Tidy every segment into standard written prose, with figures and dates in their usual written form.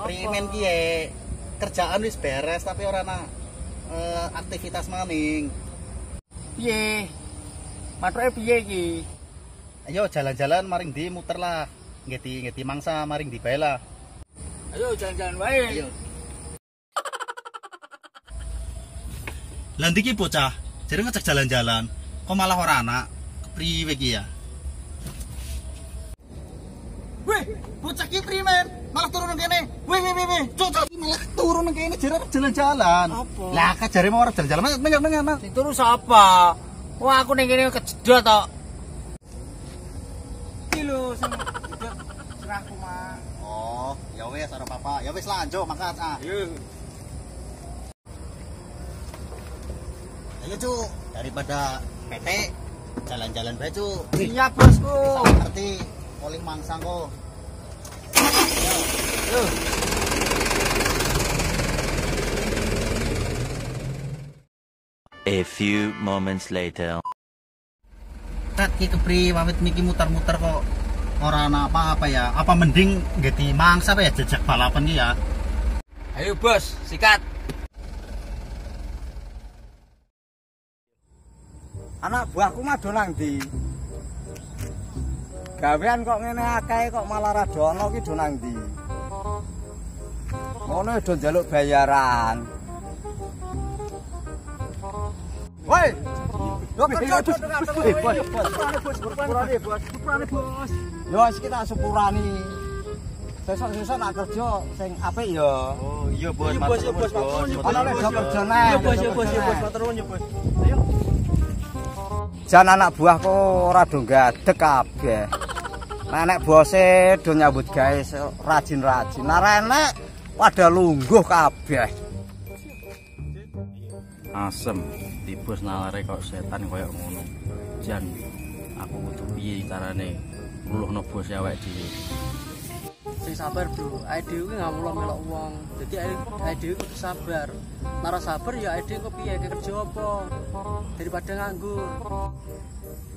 Primen ki kerjaan wis beres tapi ora ana aktivitas maning. Piye? Mathuke piye iki? Ayo jalan-jalan maring ndi muter lah. Nggih mangsa maring ndi bae lah. Ayo jalan-jalan wae. Ayo. Lah ndi ki bocah? Jare ngajak jalan-jalan, kok malah ora ana? Kepriwe ki ya? Weh, bocah ki primen? Malah turun nang kene. Weh, cocok malah turun nang kene jare jalan-jalan. Apa? Lah kajare mau ora jalan-jalan, menyang. Sing turu sapa? Wah, aku ning kene kejedot tok. Iki lho sing kejedot serahku mah. Oh, ya wes ora apa-apa. Ya wes lanjut mangkat ah. Ayo. Ayo, Cuk. Daripada PT jalan-jalan bae, Cuk. Iya, Bosku. Ngerti poling mangsang kok. Yo. A few moments later. Tat ki kepri pamit miki muter-muter kok ora ana apa-apa ya. Apa mending ngeti mangsa apa ya jejak balapan ki ya. Ayo, Bos, sikat. Anak buahku mah do nang ndi? Gawean kok ngene akeh kok malah ra dono ki do nang ndi? Ngono do njaluk bayaran. Woi. Yo kerja bos. Bos. Yo wis kita sepurani. Sesuk-sesuk nak kerja sing apik ya. Oh, iya bos, Bos. Ana nek do kerjane. Iya bos, matur nuwun ya, Bos. Ayo. Jan anak buahku ora do gadeg kabeh. Nek bose do nyambut gawe rajin-rajin. Ora enek pada lungguh kabeh. Asem di bos nalare kok setan koyo ngono. Jan aku kudu piye carane nguluhno bos awake dhewe. Sing sabar, Bro. Awake dhewe ki ngamula melok wong. Dadi awake dhewe kudu sabar. Nara sabar ya awake dhewe kok piye kerja apa daripada nganggur.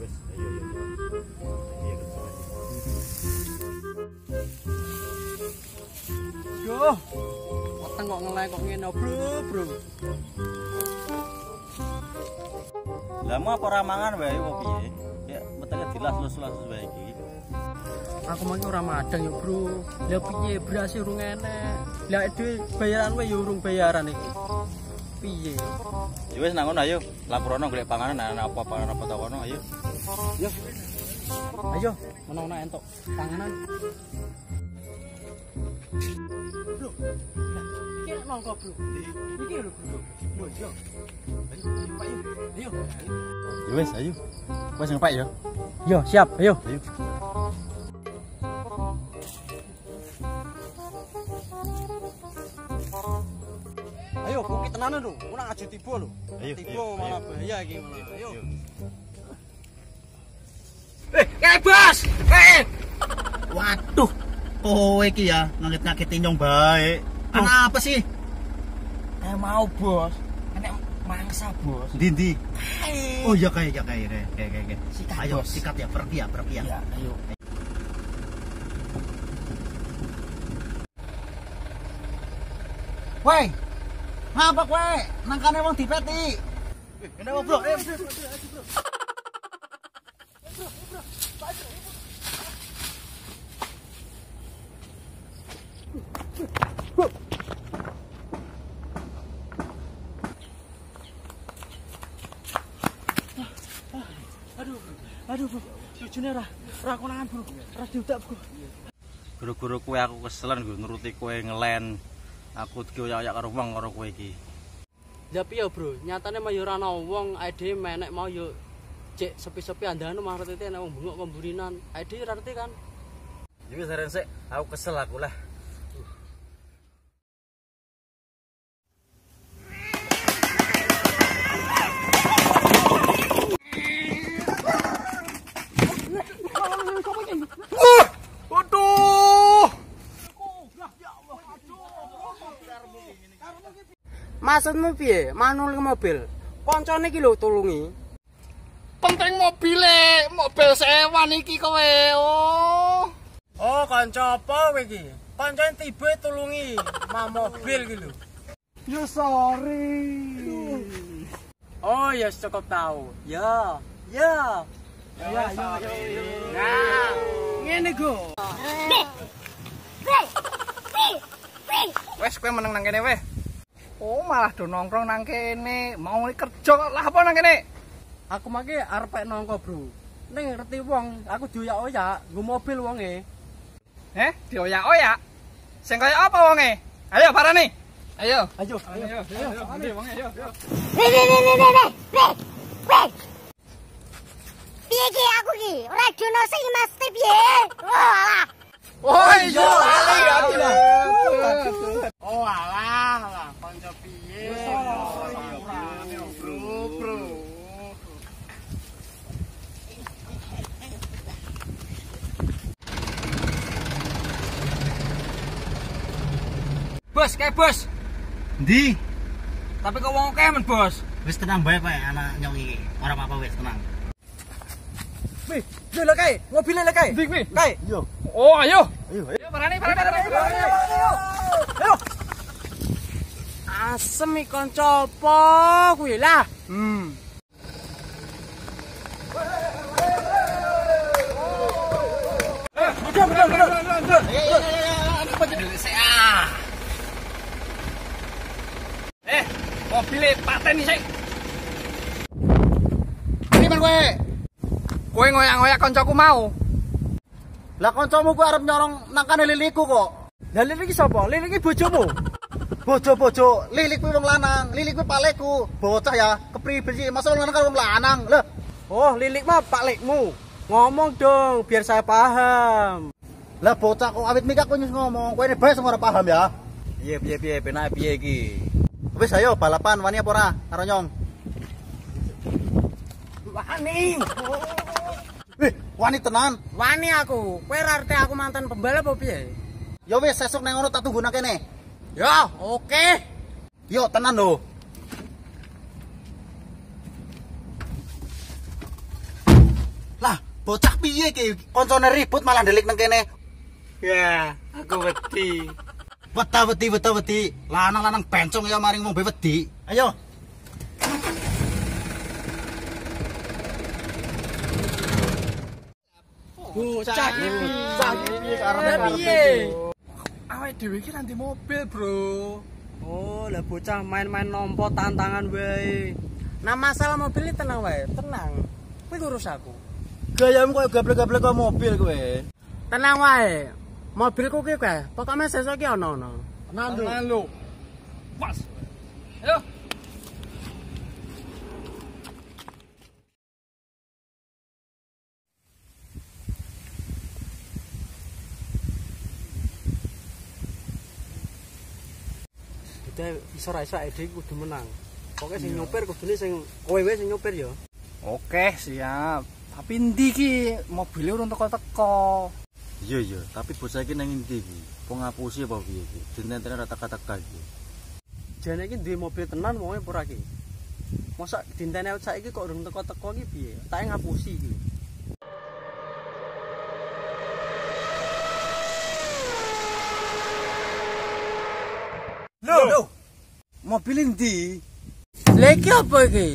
Wis ayo. Yo. Weteng kok ngelek kok ngene, Bro. Lah mau apa ora mangan wae kok piye? Ya wetenge dilas-lus wae iki. Aku mangke ora madang yo, Bro. Lah piye beras urung enek. Lah dhewe bayaran wae yo urung bayaran iki. Piye? Ya wis nang ngono ayo, laporono golek panganan ana apa ta kono ayo. Yo. Ayo, menawa entuk panganan. Bro. Kira nongko, Bro. Iki lho, Bro. Yo, yo. Ayo. Ya wis ayo. Wis ngepak ya. Yo, siap. Ayo. Ayo. Ayo bukit tenanan lho, ora ngaju tiba lho. Ayo, Tiba malah bahaya iki malah. Ayo. Bos. Waduh, kowe iki ya ngangit-ngangiti nyong bae. Kenapa sih? Mau, Bos. Enek mangsa, Bos. Ndi. Ayo. Oh iya kayak. Sikat, Ayo Bos. sikat ya, pergi ya. Ya, ayo. Woi, ngapa kowe? Nangkane wong dipeti. Kenapa, Bro? Aduh, Bro. Jujune ora konangan, Bro. Ora diudak, Bro. Guru-guru kowe aku keselen nggo nuruti kowe ngelen. Aku dikoyak-koyak karo wong karo kowe iki. Lah piye, Bro? Nyatane mah yo ora ana wong, awake dhewe menek mau yo cek sepi-sepi andane mah retete ana wong bengok kemburinan. Awake dhewe ora ngerti kan? Ya wis arek sik, aku kesel aku lah. Waduh. Maksudmu piye? Manul ke mobil. Koncone iki lho tulungi. Penting mobil sewan iki kowe. Oh. Oh, kanca apa kowe iki? kancane tiba tulungi mah mobil ki lho. Yo sorry. Oh ya cukup tahu. Ya. Ya. Ya. Nah, ngene go. Wes kowe meneng nang kene weh. Oh, malah do nongkrong nang kene. Mau kerja kok lah apa nang kene? Aku mangke arep nongko, Bro. Ning ngerti wong, aku dioyak-oyak nggo mobil wonge. Dioyak-oyak. Sing kaya apa wonge? Ayo parane. Ayo. Ayo. Ayo wonge ayo. Piye ki aku ki? Ora jono sing mesti piye? Walah. Oh iya. Oh alah, kanca piye? Bro. Bos, kayak bos. Ndi? Tapi kok wong akeh men, Bos. Wis tenang bae Pak, anak nyong iki. Ora apa-apa wis tenang. Wih, yo lek kae, mobil lek kae. Ndi kuwi? Kae. Yo. Oh, ayo. Ayo. Parane. Ayo. Asem iki kanca apa kuwi lah? Apa jadi saya? Mobilnya paten sih. Ini men kowe. Kowe ngoyak-ngoyak kancaku mau. Lah kancamu kuwi arep nyorong nang kane liliku kok. Lah lilik iki sapa? Lilik iki bojomu. Bojo-bojo, lilik kuwi wong lanang, lilik kuwi pakleku. Bocah ya, kepriben sih masa wong lanang karo wong lanang. Lah, Oh, lilik mah palikmu. Ngomong dong biar saya paham. lah bocah kok awit mikak kowe nyus ngomong, kowe ini bae sing ora paham ya. Piye penake piye iki? Wis ayo balapan wani apa ora karo nyong. Wani. Wih, wani tenan. Wani aku. Kowe ora arti aku mantan pembalap apa piye? Ya wis sesuk nang ngono tak tunggu nang kene. Ya, oke. Yo tenan lho. Lah, bocah piye iki? Koncone ribut malah ndelik nang kene. Ya, aku wedi. Wedi. Lanang-lanang bencong ya maring ngombe wedi. Ayo. Bocah iki. Karena piye? Awake dhewe iki nanti mobil, Bro. Oh, lah bocah main-main nompo tantangan wae. Nah, masalah mobil ini tenang wae, tenang. Kowe ngurus aku. gayamu koyo gablek-gablek kok mobil kowe. Tenang wae. Mobilku ki kowe, pokoke sesuk ki ana. Tenan lho. Pas. Ayo. Dite iso ra iso ide kudu menang. Pokoke sing nyopir kudune sing kowe wae sing nyopir ya. Oke, siap. Tapi endi ki mobilnya urung teko-teko. Iya, tapi bocah iki nang endi iki? Apa ngapusi apa piye iki? Dintentene ora teka-teka iki. Jane iki duwe mobil tenan wonge ora iki. Mosok dintene saiki kok urung teko-teko iki piye? Tak ngapusi iki. Loh. Mobil endi? Lha iki apa iki?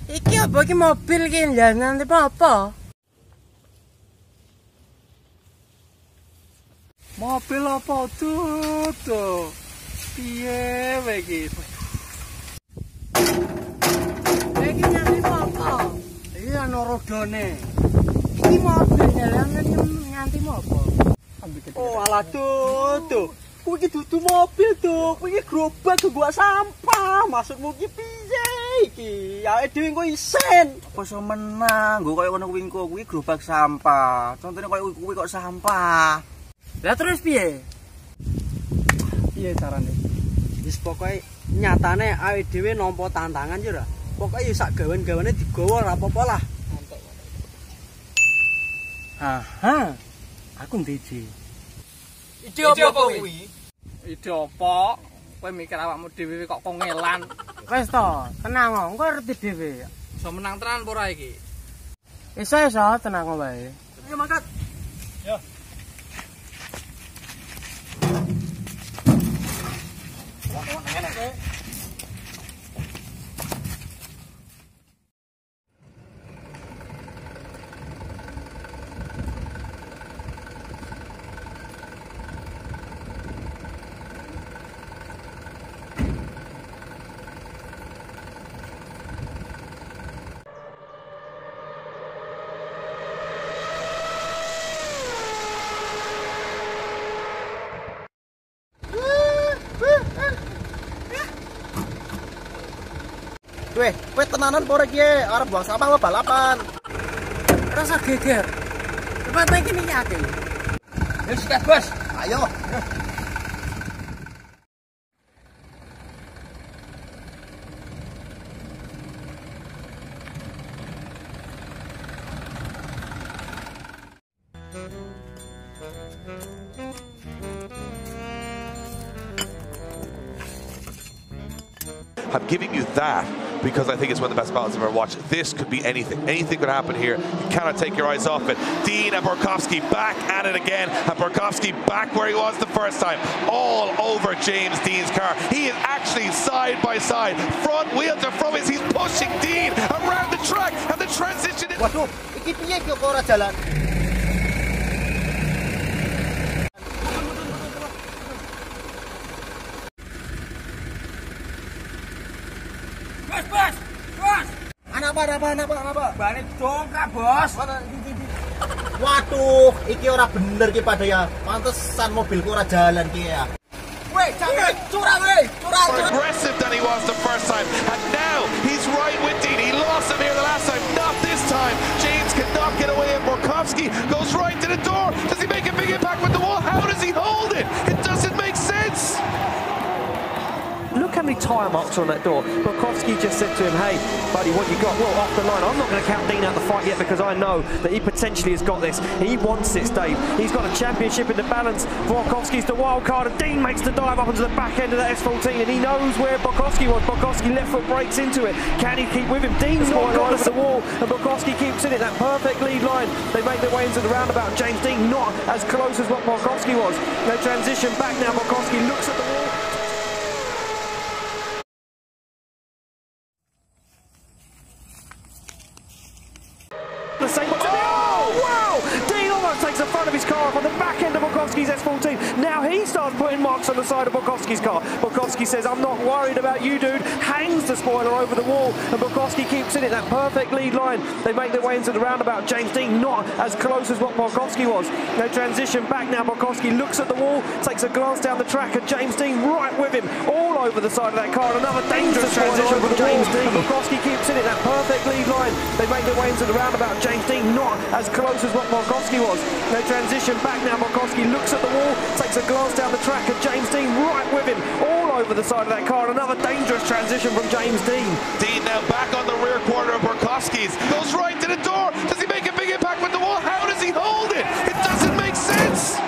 Iki apa iki mobil iki jangan apa? Mobil apa tuh? Piye wae iki? Lha iki nyampe apa? Iki ana rodone. Iki mobil jalan nganti apa? Oh, alah tuh. Kuwi iki dudu mobil tuh. Kuwi iki gerobak gua sampah. Maksudmu iki piye iki? Ya dhewe engko isen. Apa iso menang? Nggo koyo ngono kuwi engko kuwi gerobak sampah. Contone koyo kuwi kok sampah. Lah terus piye? Piye carane? Wis pokoke nyatane awake dhewe nampa tantangan ya ora. Pokoke ya sak gawan-gawane digawa ora apa-apa lah. Aha. Aku ndiji. Iki apa kuwi? Ide apa? Kowe mikir awakmu dhewe kok kongelan. Wes to, tenang kok, engko ngerti dhewe. Iso menang tenan apa ora iki? Iso tenang wae. Ayo mangkat. Yo. Weh, tenanan pore ki arep buang sampah apa balapan. Rasa geger. Tempat iki niate. Wis sikat, Bos. Ayo. I'm giving you that because I think it's one of the best battles I've ever watched. This could be anything. Anything could happen here. You cannot take your eyes off it. Dean and Borkowski back at it again. And Borkowski back where he was the first time. All over James Dean's car. He is actually side by side. Front wheel to front wheels. He's pushing Dean around the track. And the transition is... Waduh, iki piye kok ora jalan? Bos! Apa? Balik dongkrak, Bos. Waduh, iki ora bener ki pada ya. Pantesan mobilku ora jalan ki ya. Weh, jangan curang. More aggressive than he was the first time. And now he's right with Dean. He lost him here the last time. Not this time. James cannot get away. And Borkowski goes right to the door. Does he make a big impact with the wall? How does he hold it? It doesn't make sense. Look how many tyre marks are on that door. Borkowski just said to him, hey, buddy, what you got? Well, off the line. I'm not going to count Dean out the fight yet because I know that he potentially has got this. He wants it, Dave. He's got a championship in the balance. Borkowski's the wild card, and Dean makes the dive up onto the back end of that S14, and he knows where Borkowski was. Borkowski left foot breaks into it. Can he keep with him? Dean's not got over the wall, and Borkowski keeps in it. That perfect lead line. They make their way into the roundabout. James Dean not as close as what Borkowski was. They transition back now. Borkowski looks at the wall. The same one. Oh, wow! Dean almost takes the front of his car off on the back end of Borkowski's S14. Now he starts putting marks on the side of Borkowski's car. Borkowski says, I'm not worried about you, dude. Hangs the spoiler over the wall, and Borkowski keeps in it. That perfect lead line. They make their way into the roundabout. James Dean not as close as what Borkowski was. They transition back now. Borkowski looks at the wall, takes a glance down the track, and James Dean right with him, all over the side of that car. Another dangerous transition from James Dean. Borkowski keeps in it. That perfect lead line. They make their way into the roundabout. James Dean not as close as what Borkowski was. They transition back now. Borkowski looks at the wall, takes a glance down the track, and James Dean right with him, all over the side of that car. Another dangerous transition from James Dean. Dean now back on the rear quarter of Borkowski's. Goes right to the door. Does he make a big impact with the wall? How does he hold it? It doesn't make sense.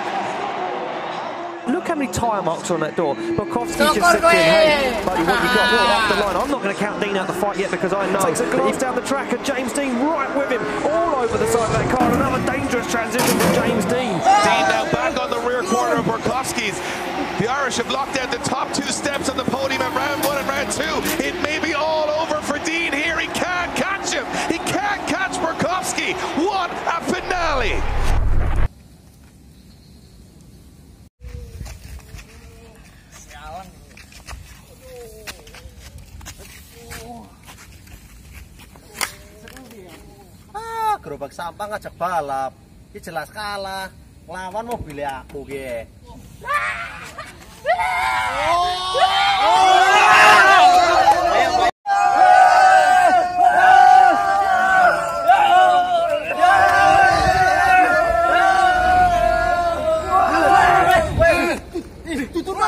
Look how many tyre marks are on that door. Borkowski just said to him, hey, buddy, what you got? Well, off the line. I'm not going to count Dean out the fight yet because I know that he's down the track, and James Dean right with him, all over the side of that car. Another dangerous transition from James Dean. Dean now back on the rear quarter of Borkowski's. The Irish have locked out the top two steps on the podium at round 1 and round 2. It may be all over for Dean here. He can't catch him. He can't catch Borkowski. What a finale. Gerobak sampah ngajak balap. Ini jelas kalah. Lawan mobil aku ki. Tutup.